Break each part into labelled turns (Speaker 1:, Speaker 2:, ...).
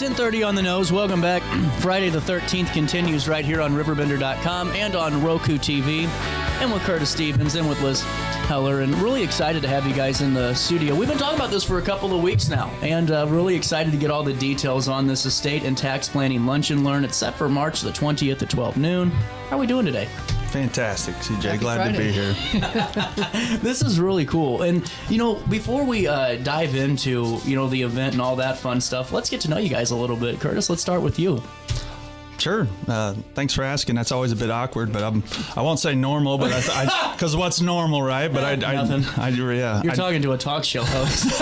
Speaker 1: 10:30 on the nose. Welcome back. Friday the 13th continues right here on RiverBender.com and on Roku TV. And with Curtis Stevens and with Liz Heller. And really excited to have you guys in the studio. We've been talking about this for a couple of weeks now. And really excited to get all the details on this estate and tax planning lunch and learn. It's set for March the 20th at 12 noon. How are we doing today?
Speaker 2: Fantastic, CJ.
Speaker 1: Happy
Speaker 2: Glad
Speaker 1: Friday.
Speaker 2: to be here.
Speaker 1: This is really cool. And, before we dive into, the event and all that fun stuff, let's get to know you guys a little bit. Curtis, let's start with you.
Speaker 2: Sure. Thanks for asking. That's always a bit awkward, but I won't say normal, but because what's normal, right? But
Speaker 1: Nothing. You're talking to a talk show host.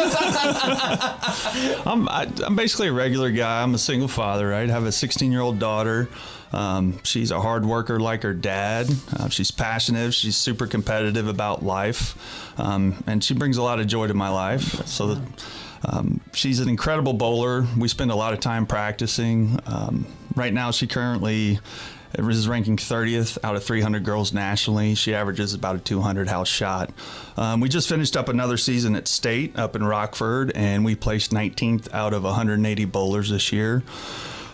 Speaker 2: I'm basically a regular guy. I'm a single father, right? I have a 16-year-old daughter. She's a hard worker like her dad. She's passionate. She's super competitive about life. And she brings a lot of joy to my life. She's an incredible bowler. We spend a lot of time practicing. Right now, she currently is ranking 30th out of 300 girls nationally. She averages about a 200 house shot. We just finished up another season at state up in Rockford, and we placed 19th out of 180 bowlers this year.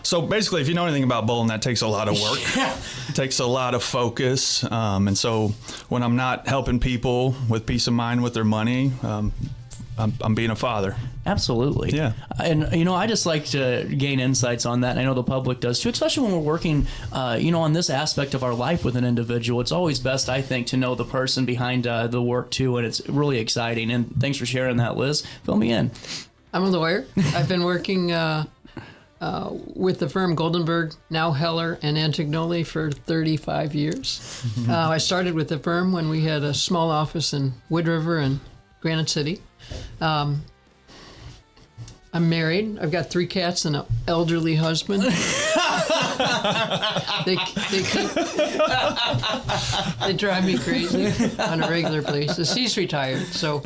Speaker 2: So basically, if you know anything about bowling, that takes a lot of work. It takes a lot of focus. And so when I'm not helping people with peace of mind with their money, I'm being a father.
Speaker 1: Absolutely.
Speaker 2: Yeah.
Speaker 1: And, I just like to gain insights on that. And I know the public does too, especially when we're working, on this aspect of our life with an individual. It's always best, I think, to know the person behind the work too. And it's really exciting. And thanks for sharing that, Liz. Fill me in.
Speaker 3: I'm a lawyer. I've been working with the firm Goldenberg, now Heller Antognoli for 35 years. I started with the firm when we had a small office in Wood River and Granite City. I'm married. I've got 3 cats and an elderly husband. They drive me crazy on a regular basis. He's retired, so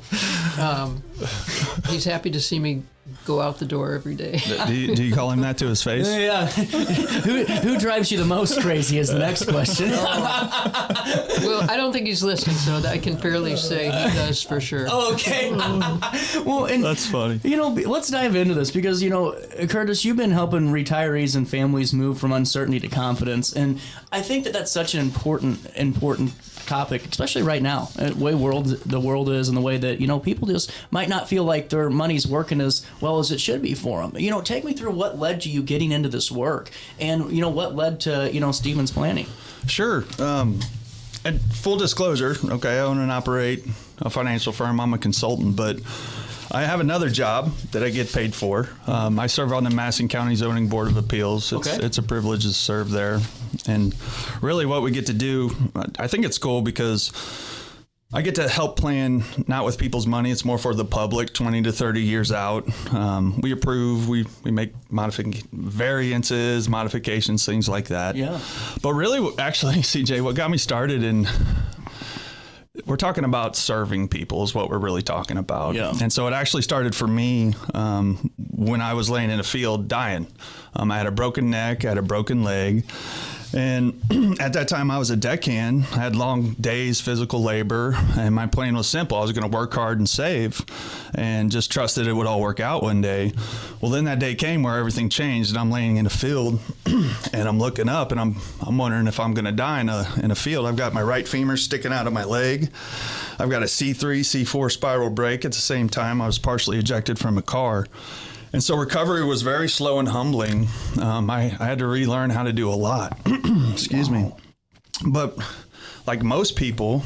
Speaker 3: he's happy to see me go out the door every day.
Speaker 2: Do you call him that to his face?
Speaker 1: Yeah. Who drives you the most crazy is the next question.
Speaker 3: Well, I don't think he's listening, so I can fairly say he does for sure.
Speaker 1: Okay. Well, and
Speaker 2: That's funny.
Speaker 1: Let's dive into this because, Curtis, you've been helping retirees and families move from uncertainty to confidence. And I think that that's such an important topic, especially right now, the way the world is and the way that, people just might not feel like their money's working as well as it should be for them. Take me through what led to you getting into this work and, what led to, Stevens Planning.
Speaker 2: Sure. And full disclosure, okay, I own and operate a financial firm. I'm a consultant, but I have another job that I get paid for. I serve on the Madison County Zoning Board of Appeals. It's a privilege to serve there. And really what we get to do, I think it's cool because I get to help plan, not with people's money, it's more for the public, 20 to 30 years out. We approve, we make variances, modifications, things like that.
Speaker 1: Yeah.
Speaker 2: But really, actually, CJ, what got me started in, we're talking about serving people is what we're really talking about.
Speaker 1: Yeah.
Speaker 2: And so it actually started for me when I was laying in a field dying. I had a broken neck, I had a broken leg. And at that time, I was a deckhand. I had long days, physical labor, and my plan was simple. I was going to work hard and save and just trusted it would all work out one day. Well, then that day came where everything changed, and I'm laying in a field, and I'm looking up, and I'm wondering if I'm going to die in a field. I've got my right femur sticking out of my leg. I've got a C3, C4 spiral break. At the same time, I was partially ejected from a car. And so recovery was very slow and humbling. I had to relearn how to do a lot. Excuse me. But like most people,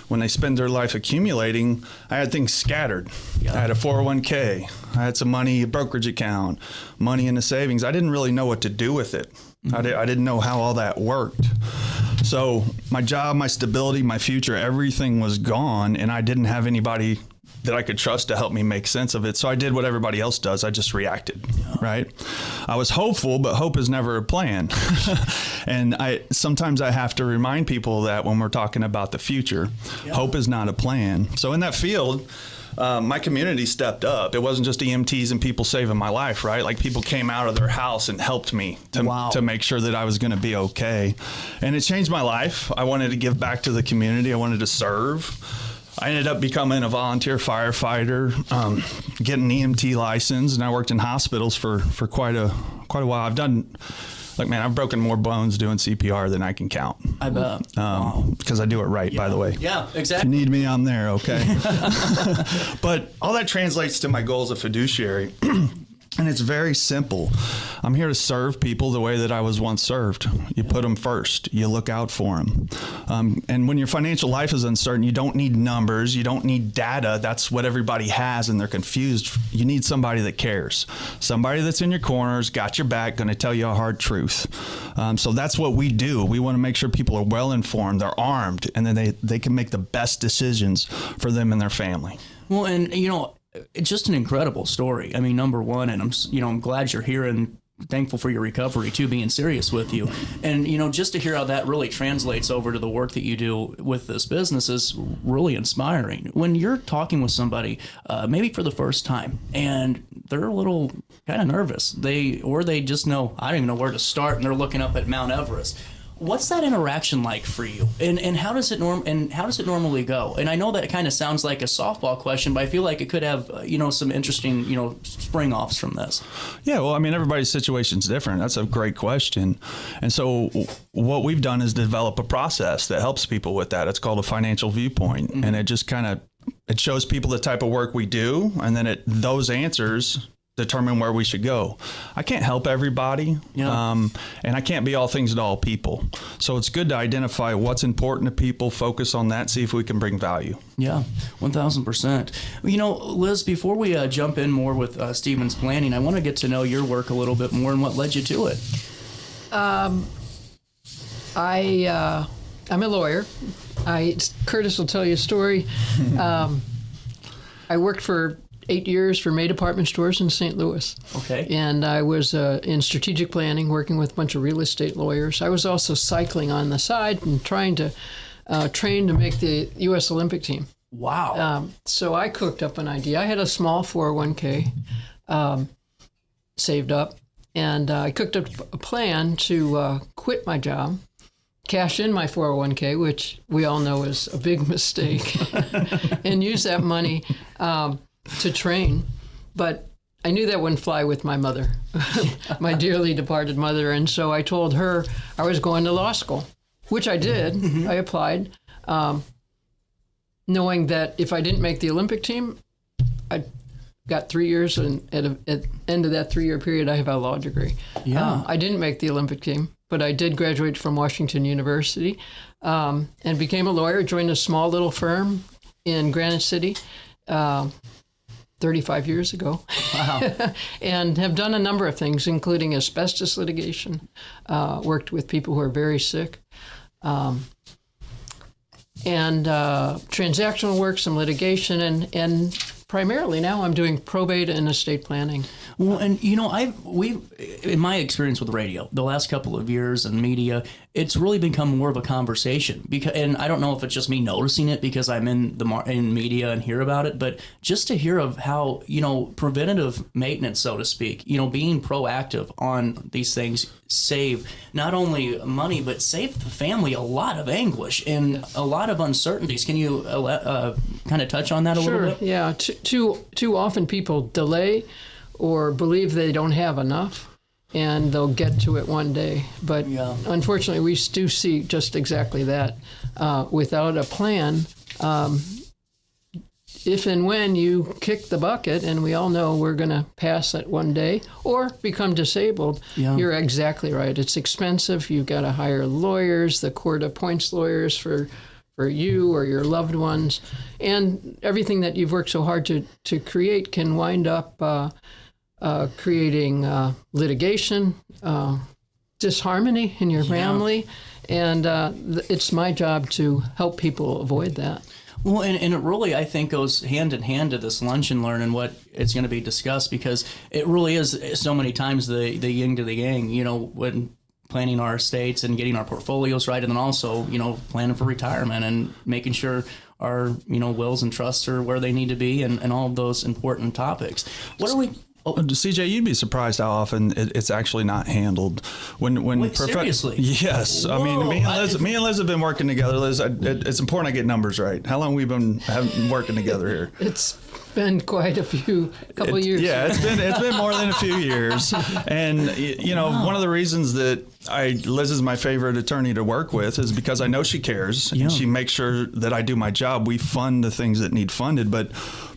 Speaker 2: when they spend their life accumulating, I had things scattered. Yeah. I had a 401k. I had some money, a brokerage account, money in the savings. I didn't really know what to do with it. Mm-hmm. I didn't know how all that worked. So my job, my stability, my future, everything was gone, and I didn't have anybody that I could trust to help me make sense of it. So I did what everybody else does. I just reacted, right? I was hopeful, but hope is never a plan. And sometimes I have to remind people that when we're talking about the future, hope is not a plan. So in that field, my community stepped up. It wasn't just EMTs and people saving my life, right? Like people came out of their house and helped me to make sure that I was going to be okay. And it changed my life. I wanted to give back to the community. I wanted to serve. I ended up becoming a volunteer firefighter, getting an EMT license, and I worked in hospitals for quite a while. I've broken more bones doing CPR than I can count.
Speaker 1: I bet.
Speaker 2: Because I do it right, by the way.
Speaker 1: Yeah,
Speaker 2: If
Speaker 1: exactly.
Speaker 2: you need me, I'm there, okay? But all that translates to my goal as a fiduciary. And it's very simple. I'm here to serve people the way that I was once served. You put them first. You look out for them. And when your financial life is uncertain, you don't need numbers. You don't need data. That's what everybody has, and they're confused. You need somebody that cares. Somebody that's in your corners, got your back, going to tell you a hard truth. So that's what we do. We want to make sure people are well informed, they're armed, and then they can make the best decisions for them and their family.
Speaker 1: Well, and it's just an incredible story. I mean, number one, and I'm glad you're here and thankful for your recovery too, being serious with you. And, just to hear how that really translates over to the work that you do with this business is really inspiring. When you're talking with somebody, maybe for the first time, and they're a little kind of nervous, they just know, I don't even know where to start, and they're looking up at Mount Everest. What's that interaction like for you, and how does it normally go? And I know that it kind of sounds like a softball question, but I feel like it could have some interesting spring offs from this.
Speaker 2: Yeah, well, I mean, everybody's situation's different. That's a great question. And so what we've done is develop a process that helps people with that. It's called a financial viewpoint, and it just it shows people the type of work we do, and then those answers determine where we should go. I can't help everybody, and I can't be all things to all people. So it's good to identify what's important to people, focus on that, see if we can bring value.
Speaker 1: Yeah, 1,000%. Liz, before we jump in more with Stephen's planning, I want to get to know your work a little bit more and what led you to it.
Speaker 3: I'm a lawyer. Curtis will tell you a story. I worked for 8 years for May department stores in St. Louis.
Speaker 1: Okay.
Speaker 3: And I was in strategic planning, working with a bunch of real estate lawyers. I was also cycling on the side and trying to train to make the U.S. Olympic team.
Speaker 1: Wow.
Speaker 3: So I cooked up an idea. I had a small 401k saved up, and I cooked up a plan to quit my job, cash in my 401k, which we all know is a big mistake, and use that money to train. But I knew that wouldn't fly with my mother, my dearly departed mother. And so I told her I was going to law school, which I did. Mm-hmm. I applied, knowing that if I didn't make the Olympic team, I got 3 years, and at the end of that 3-year period, I have a law degree.
Speaker 1: Yeah.
Speaker 3: I didn't make the Olympic team, but I did graduate from Washington University and became a lawyer, joined a small little firm in Granite City 35 years ago. Wow. And have done a number of things, including asbestos litigation, worked with people who are very sick, and transactional work, some litigation, and primarily now I'm doing probate and estate planning.
Speaker 1: Well, and in my experience with radio, the last couple of years and media, it's really become more of a conversation. And I don't know if it's just me noticing it because I'm in media and hear about it, but just to hear of how preventative maintenance, so to speak, being proactive on these things save not only money but save the family a lot of anguish and a lot of uncertainties. Can you kind of touch on that a little bit?
Speaker 3: Sure. Yeah. Too often people delay or believe they don't have enough, and they'll get to it one day. But unfortunately, we do see just exactly that. Without a plan, if and when you kick the bucket, and we all know we're going to pass it one day or become disabled, you're exactly right. It's expensive. You've got to hire lawyers. The court appoints lawyers for you or your loved ones. And everything that you've worked so hard to create can wind up creating litigation, disharmony in your family, and it's my job to help people avoid that.
Speaker 1: Well, and it really, I think, goes hand in hand to this lunch and learn and what it's going to be discussed, because it really is so many times the yin to the yang, when planning our estates and getting our portfolios right, and then also, planning for retirement and making sure our, wills and trusts are where they need to be, and all of those important topics. What are we...
Speaker 2: CJ, you'd be surprised how often it's actually not handled.
Speaker 1: Wait, seriously?
Speaker 2: Yes.
Speaker 1: Whoa,
Speaker 2: I mean, me and Liz have been working together. Liz, it's important I get numbers right. How long we been working together here?
Speaker 3: It's been quite a couple of years.
Speaker 2: Yeah, it's been more than a few years. And one of the reasons that Liz is my favorite attorney to work with is because I know she cares.
Speaker 1: Yeah.
Speaker 2: And she makes sure that I do my job. We fund the things that need funded, but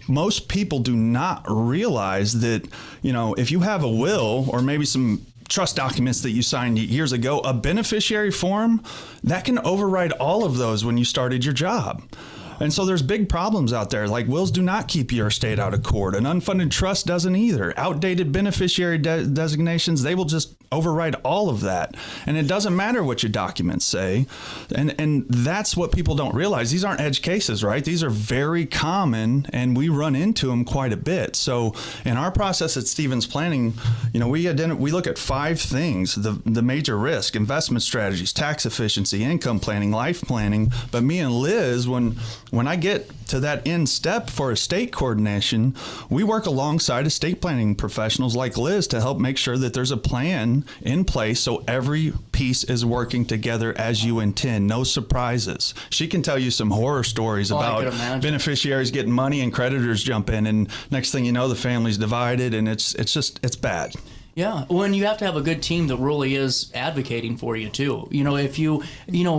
Speaker 2: most people do not realize that, if you have a will or maybe some trust documents that you signed years ago, a beneficiary form, that can override all of those when you started your job. And so there's big problems out there. Like, wills do not keep your estate out of court. An unfunded trust doesn't either. Outdated beneficiary designations, they will just override all of that. And it doesn't matter what your documents say. And that's what people don't realize. These aren't edge cases, right? These are very common, and we run into them quite a bit. So in our process at Stevens Planning, we look at 5 things: the major risk, investment strategies, tax efficiency, income planning, life planning. But me and Liz, when I get to that end step for estate coordination, we work alongside estate planning professionals like Liz to help make sure that there's a plan in place so every piece is working together as you intend. No surprises. She can tell you some horror stories about beneficiaries getting money and creditors jump in, and next thing you know, the family's divided, and it's bad.
Speaker 1: Yeah, well, and you have to have a good team that really is advocating for you too. If you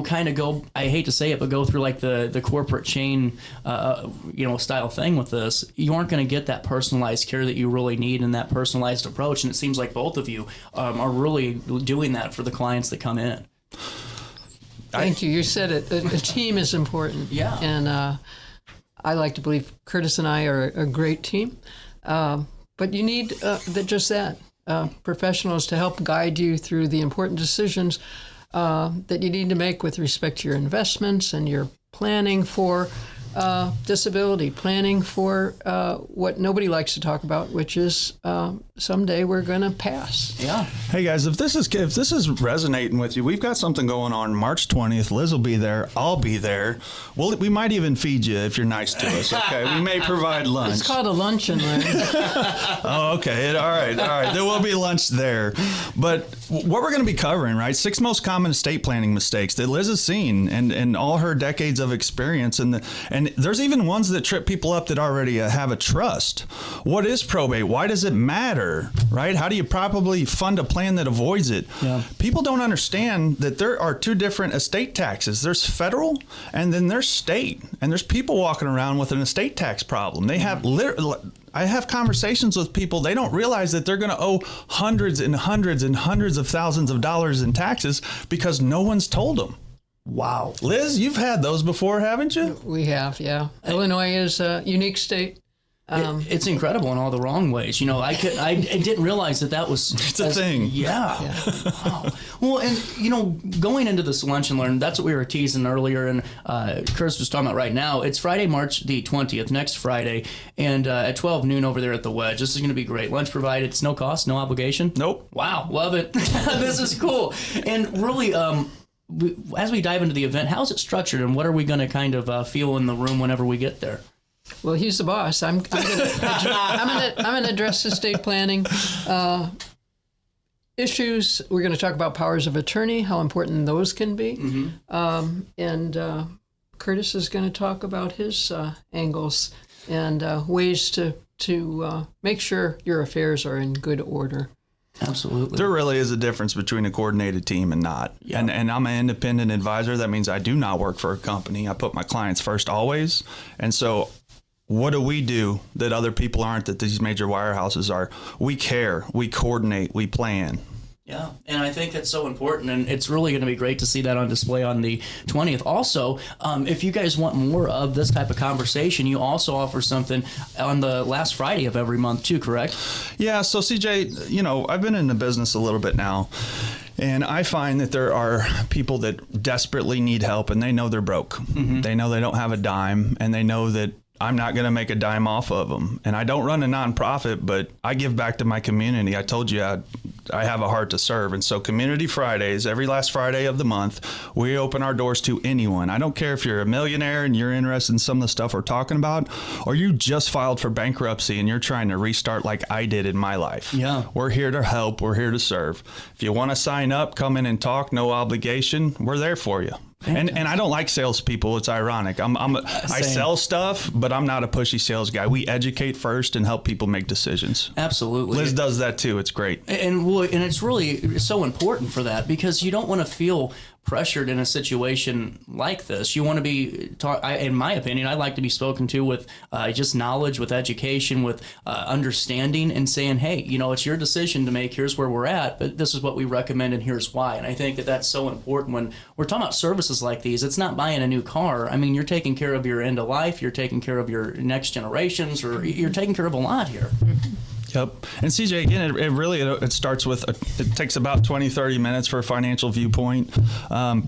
Speaker 1: kind of go, I hate to say it, but go through like the corporate chain, style thing with this, you aren't going to get that personalized care that you really need and that personalized approach. And it seems like both of you are really doing that for the clients that come in.
Speaker 3: Thank you. You said it. A team is important.
Speaker 1: Yeah.
Speaker 3: And I like to believe Curtis and I are a great team. But you need just that. Professionals to help guide you through the important decisions that you need to make with respect to your investments and your planning for disability, planning for what nobody likes to talk about, which is someday we're going to pass.
Speaker 1: Yeah.
Speaker 2: Hey guys, if this is resonating with you, we've got something going on March 20th. Liz will be there. I'll be there. We might even feed you if you're nice to us. Okay, we may provide lunch.
Speaker 3: It's called a lunch and learn.
Speaker 2: Oh, okay. All right. There will be lunch there. But what we're going to be covering, right? 6 most common estate planning mistakes that Liz has seen and all her decades of experience, and there's even ones that trip people up that already have a trust. What is probate? Why does it matter, right? How do you properly fund a plan that avoids it?
Speaker 1: Yeah.
Speaker 2: People don't understand that there are 2 different estate taxes. There's federal and then there's state. And there's people walking around with an estate tax problem. They have I have conversations with people. They don't realize that they're going to owe hundreds and hundreds and hundreds of thousands of dollars in taxes because no one's told them.
Speaker 1: Wow.
Speaker 2: Liz, you've had those before, haven't you?
Speaker 3: We have, yeah. Illinois is a unique state.
Speaker 1: It's incredible in all the wrong ways. I didn't realize that was
Speaker 2: it's a thing.
Speaker 1: Yeah. Wow. Well, and going into this lunch and learn, that's what we were teasing earlier, and Curtis was talking about right now. It's Friday, March the 20th, next Friday, and at 12 noon over there at the Wedge. This is going to be great. Lunch provided. It's no cost, no obligation.
Speaker 2: Nope.
Speaker 1: Wow, love it. This is cool. And really, as we dive into the event, how's it structured, and what are we going to kind of feel in the room whenever we get there?
Speaker 3: Well, he's the boss. I'm going to address estate planning issues. We're going to talk about powers of attorney, how important those can be, and Curtis is going to talk about his angles and ways to make sure your affairs are in good order.
Speaker 1: Absolutely.
Speaker 2: There really is a difference between a coordinated team and not. Yeah. And I'm an independent advisor. That means I do not work for a company. I put my clients first always. And so what do we do that other people aren't, that these major wirehouses are? We care, we coordinate, we plan.
Speaker 1: Yeah, and I think that's so important, and it's really going to be great to see that on display on the 20th. Also, if you guys want more of this type of conversation, you also offer something on the last Friday of every month too, correct?
Speaker 2: Yeah, so CJ, I've been in the business a little bit now, and I find that there are people that desperately need help, and they know they're broke. Mm-hmm. They know they don't have a dime, and they know that I'm not going to make a dime off of them. And I don't run a nonprofit, but I give back to my community. I told you I have a heart to serve. And so Community Fridays, every last Friday of the month, we open our doors to anyone. I don't care if you're a millionaire and you're interested in some of the stuff we're talking about, or you just filed for bankruptcy and you're trying to restart like I did in my life.
Speaker 1: Yeah.
Speaker 2: We're here to help. We're here to serve. If you want to sign up, come in and talk, no obligation. We're there for you. And I don't like salespeople. It's ironic. I sell stuff, but I'm not a pushy sales guy. We educate first and help people make decisions.
Speaker 1: Absolutely.
Speaker 2: Liz does that too. It's great.
Speaker 1: And it's really so important for that, because you don't want to feel pressured in a situation like this. You want to be, in my opinion, I like to be spoken to with just knowledge, with education, with understanding, and saying, hey, it's your decision to make. Here's where we're at, but this is what we recommend, and here's why. And I think that that's so important when we're talking about services like these. It's not buying a new car. I mean, you're taking care of your end of life. You're taking care of your next generations, or you're taking care of a lot here.
Speaker 2: Yep. And CJ, again, it starts with, it takes about 20, 30 minutes for a financial viewpoint.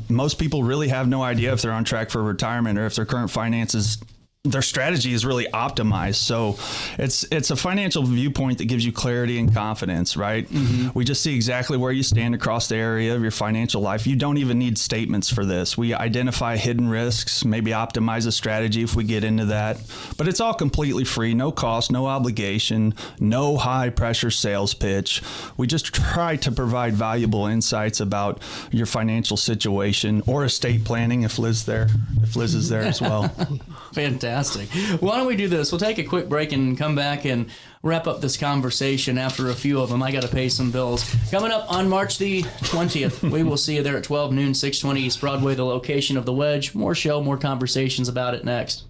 Speaker 2: Most people really have no idea if they're on track for retirement or if their current finances, their strategy is really optimized. So it's a financial viewpoint that gives you clarity and confidence, right? Mm-hmm. We just see exactly where you stand across the area of your financial life. You don't even need statements for this. We identify hidden risks, maybe optimize a strategy if we get into that. But it's all completely free, no cost, no obligation, no high pressure sales pitch. We just try to provide valuable insights about your financial situation or estate planning if Liz is there as well.
Speaker 1: Fantastic. Why don't we do this? We'll take a quick break and come back and wrap up this conversation after a few of them. I got to pay some bills. Coming up on March the 20th, we will see you there at 12 noon, 620 East Broadway, the location of the Wedge. More show, more conversations about it next.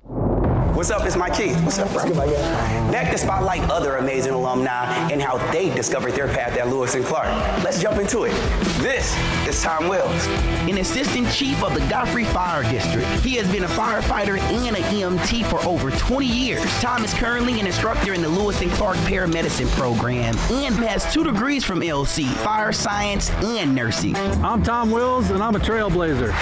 Speaker 4: What's up? It's Mike Keith. What's up, bro? Back to spotlight other amazing alumni and how they discovered their path at Lewis and Clark. Let's jump into it. This is Tom Wells,
Speaker 5: an assistant chief of the Godfrey Fire District. He has been a firefighter and an EMT for over 20 years. Tom is currently an instructor in the Lewis and Clark Paramedicine program and has 2 degrees from LC, fire science and nursing.
Speaker 6: I'm Tom Wills, and I'm a trailblazer.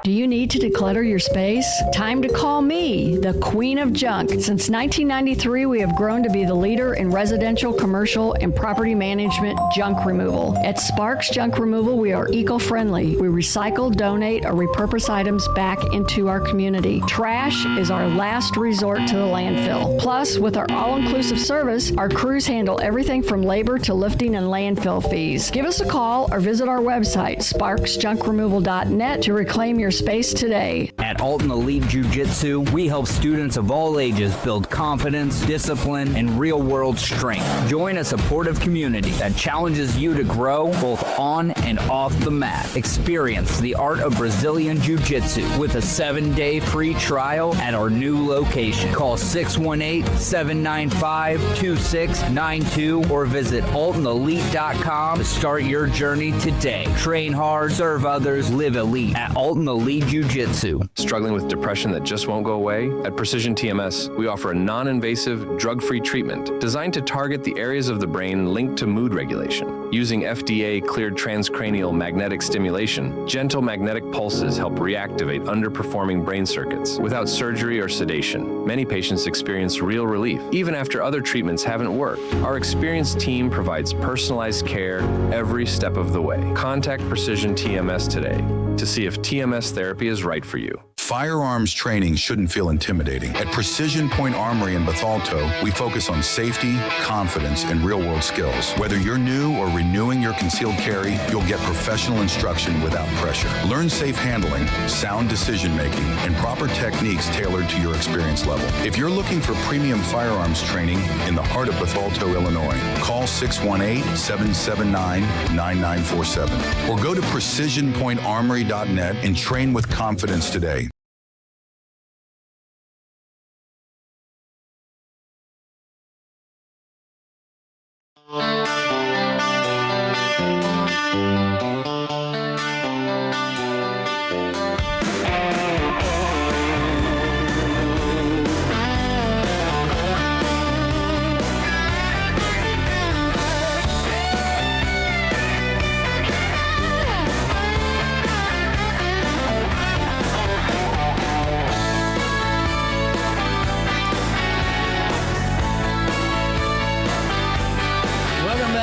Speaker 7: Do you need to declutter your space? Time to call me, the Queen of Junk. Since 1993, we have grown to be the leader in residential, commercial, and property management junk removal. At Sparks Junk Removal, we are eco-friendly. We recycle, donate, or repurpose items back into our community. Trash is our last resort to the landfill. Plus, with our all-inclusive service, our crews handle everything from labor to lifting and landfill fees. Give us a call or visit our website, sparksjunkremoval.net, to reclaim your space today.
Speaker 8: At Alton Elite Jiu-Jitsu, we help students of all ages build confidence, discipline, and real-world strength. Join a supportive community that challenges you to grow both on and off the mat. Experience the art of Brazilian Jiu-Jitsu with a 7-day free trial at our new location. Call 618-795-2692 or visit altonelite.com to start your journey today. Train hard, serve others, live elite at Alton Elite Jiu-Jitsu.
Speaker 9: Struggling with depression that just won't go away? At Precision TMS, we offer a non-invasive, drug-free treatment designed to target the areas of the brain linked to mood regulation. Using FDA-cleared transcranial magnetic stimulation, gentle magnetic pulses help reactivate underperforming brain circuits without surgery or sedation. Many patients experience real relief, even after other treatments haven't worked. Our experienced team provides personalized care every step of the way. Contact Precision TMS today to see if TMS therapy is right for you.
Speaker 10: Firearms training shouldn't feel intimidating. At Precision Point Armory in Bethalto, we focus on safety, confidence, and real-world skills. Whether you're new or renewing your concealed carry, you'll get professional instruction without pressure. Learn safe handling, sound decision-making, and proper techniques tailored to your experience level. If you're looking for premium firearms training in the heart of Bethalto, Illinois, call 618-779-9947 or go to precisionpointarmory.net and train with confidence today.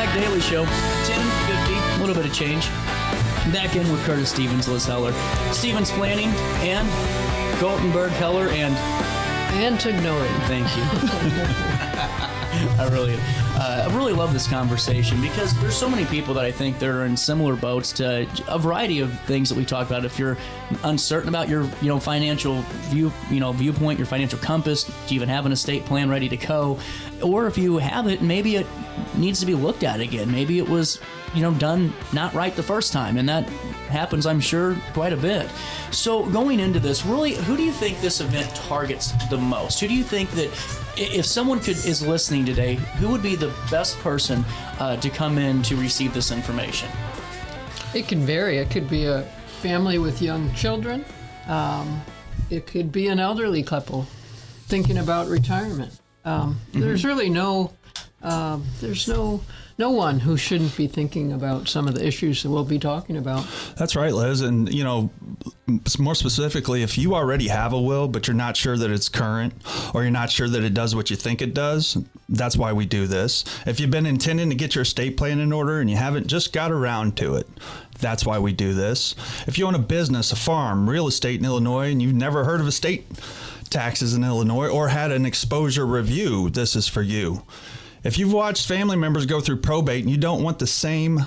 Speaker 1: Back Daily Show, 10:50, a little bit of change. Back in with Curtis Stevens, Liz Heller, Stevens Planning, and Goldenberg Heller and
Speaker 3: Antognoli.
Speaker 1: Thank you. I really love this conversation because there's so many people that I think that are in similar boats to a variety of things that we talk about. If you're uncertain about your financial viewpoint, your financial compass, do you even have an estate plan ready to go? Or if you have it, maybe it needs to be looked at again. Maybe it was done not right the first time, and that happens, I'm sure, quite a bit. So going into this, really, who do you think this event targets the most? Who do you think that, if someone is listening today, who would be the best person to come in to receive this information?
Speaker 3: It can vary. It could be a family with young children. It could be an elderly couple thinking about retirement. There's really no one who shouldn't be thinking about some of the issues that we'll be talking about.
Speaker 2: That's right, Liz. And, more specifically, if you already have a will, but you're not sure that it's current, or you're not sure that it does what you think it does, that's why we do this. If you've been intending to get your estate plan in order and you haven't just got around to it, that's why we do this. If you own a business, a farm, real estate in Illinois, and you've never heard of estate taxes in Illinois or had an exposure review, this is for you. If you've watched family members go through probate and you don't want the same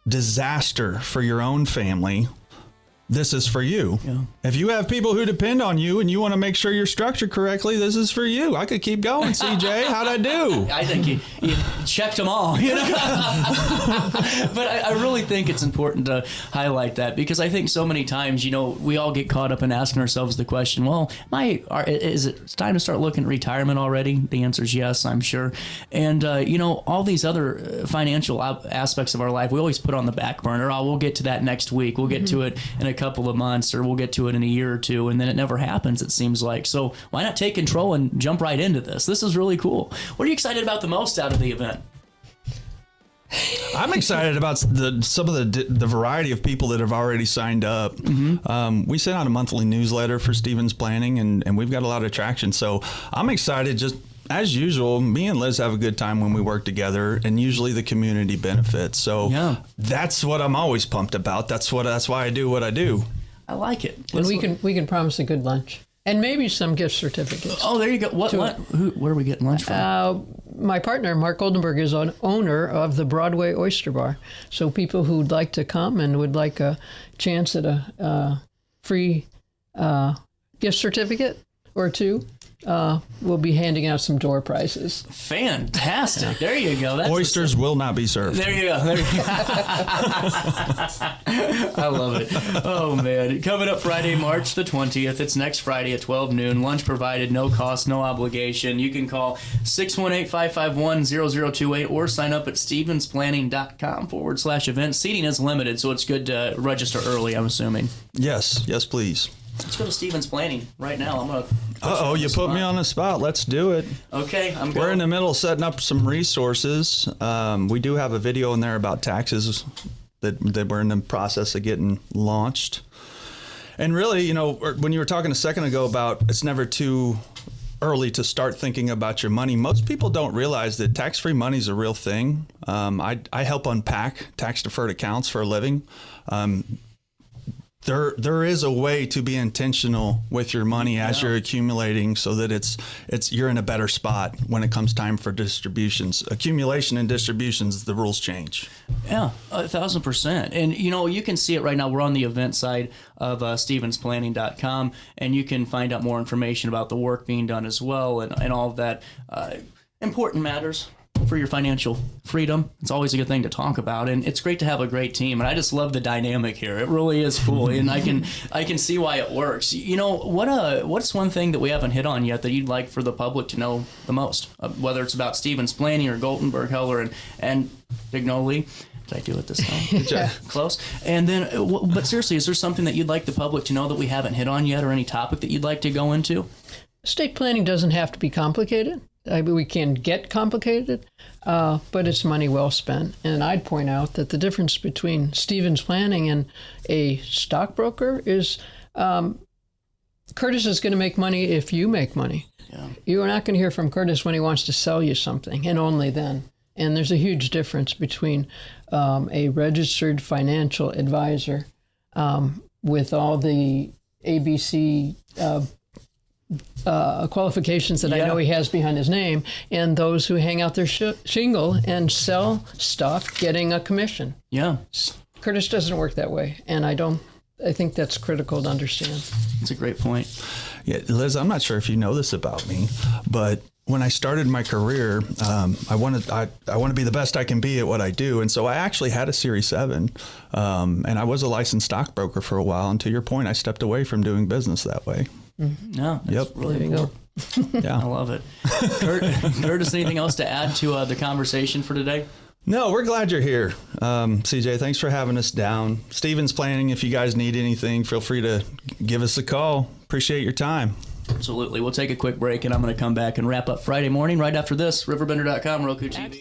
Speaker 2: disaster for your own family, this is for you. Yeah. If you have people who depend on you and you want to make sure you're structured correctly, this is for you. I could keep going, CJ. How'd I do?
Speaker 1: I think you checked them all. But I really think it's important to highlight that because I think so many times, we all get caught up in asking ourselves the question, well, is it time to start looking at retirement already? The answer is yes, I'm sure. And, all these other financial aspects of our life, we always put on the back burner. Oh, we'll get to that next week. We'll get to it in a couple of months, or we'll get to it in a year or two, and then it never happens, it seems like. So why not take control and jump right into this? This is really cool. What are you excited about the most out of the event?
Speaker 2: I'm excited about some of the variety of people that have already signed up. Mm-hmm. We sent out a monthly newsletter for Stevens Planning, and we've got a lot of traction. So I'm excited. Just as usual, me and Liz have a good time when we work together, and usually the community benefits. So that's what I'm always pumped about. That's why I do what I do.
Speaker 1: I like it.
Speaker 3: And we can promise a good lunch and maybe some gift certificates.
Speaker 1: Oh, there you go. Where are we getting lunch from?
Speaker 3: My partner, Mark Goldenberg, is an owner of the Broadway Oyster Bar. So people who'd like to come and would like a chance at a free gift certificate or two, we'll be handing out some door prizes.
Speaker 1: Fantastic. There you go. That's
Speaker 2: Oysters will not be served.
Speaker 1: There you go. I love it. Oh, man. Coming up Friday, March the 20th. It's next Friday at 12 noon. Lunch provided, no cost, no obligation. You can call 618-551-0028 or sign up at StevensPlanning.com/event. Seating is limited, so it's good to register early, I'm assuming.
Speaker 2: Yes, please.
Speaker 1: Let's go to Stevens Planning right now. I'm going to...
Speaker 2: You put me on the spot. Let's do it.
Speaker 1: Okay, I'm going.
Speaker 2: We're in the middle of setting up some resources. We do have a video in there about taxes that we're in the process of getting launched. And really, when you were talking a second ago about it's never too early to start thinking about your money, most people don't realize that tax-free money is a real thing. I help unpack tax-deferred accounts for a living. There is a way to be intentional with your money as you're accumulating, so that it's you're in a better spot when it comes time for distributions. Accumulation and distributions, the rules change.
Speaker 1: Yeah, 1,000%. And you can see it right now. We're on the event side of StevensPlanning.com, and you can find out more information about the work being done as well, and all of that important matters for your financial freedom. It's always a good thing to talk about, and it's great to have a great team. And I just love the dynamic here. It really is cool, and I can see why it works. What's one thing that we haven't hit on yet that you'd like for the public to know the most, whether it's about Stevens Planning or Goldenberg Heller and Antognoli? Did I do it this time? Good job. Close. And then, but seriously, is there something that you'd like the public to know that we haven't hit on yet, or any topic that you'd like to go into?
Speaker 3: Estate planning doesn't have to be complicated. We can get complicated, but it's money well spent. And I'd point out that the difference between Stevens Planning and a stockbroker is Curtis is going to make money if you make money. Yeah. You are not going to hear from Curtis when he wants to sell you something, and only then. And there's a huge difference between a registered financial advisor with all the ABC qualifications that I know he has behind his name, and those who hang out their shingle and sell stuff getting a commission.
Speaker 1: Yeah.
Speaker 3: Curtis doesn't work that way, and I think that's critical to understand.
Speaker 1: That's a great point.
Speaker 2: Yeah, Liz, I'm not sure if you know this about me, but when I started my career, I want to be the best I can be at what I do. And so I actually had a Series 7, and I was a licensed stockbroker for a while. And to your point, I stepped away from doing business that way.
Speaker 1: No, that's really cool.
Speaker 2: Yeah.
Speaker 1: I love it. Curtis, anything else to add to the conversation for today?
Speaker 2: No, we're glad you're here. CJ, thanks for having us down. Steven's planning. If you guys need anything, feel free to give us a call. Appreciate your time.
Speaker 1: Absolutely. We'll take a quick break, and I'm going to come back and wrap up Friday morning right after this. RiverBender.com, Roku TV.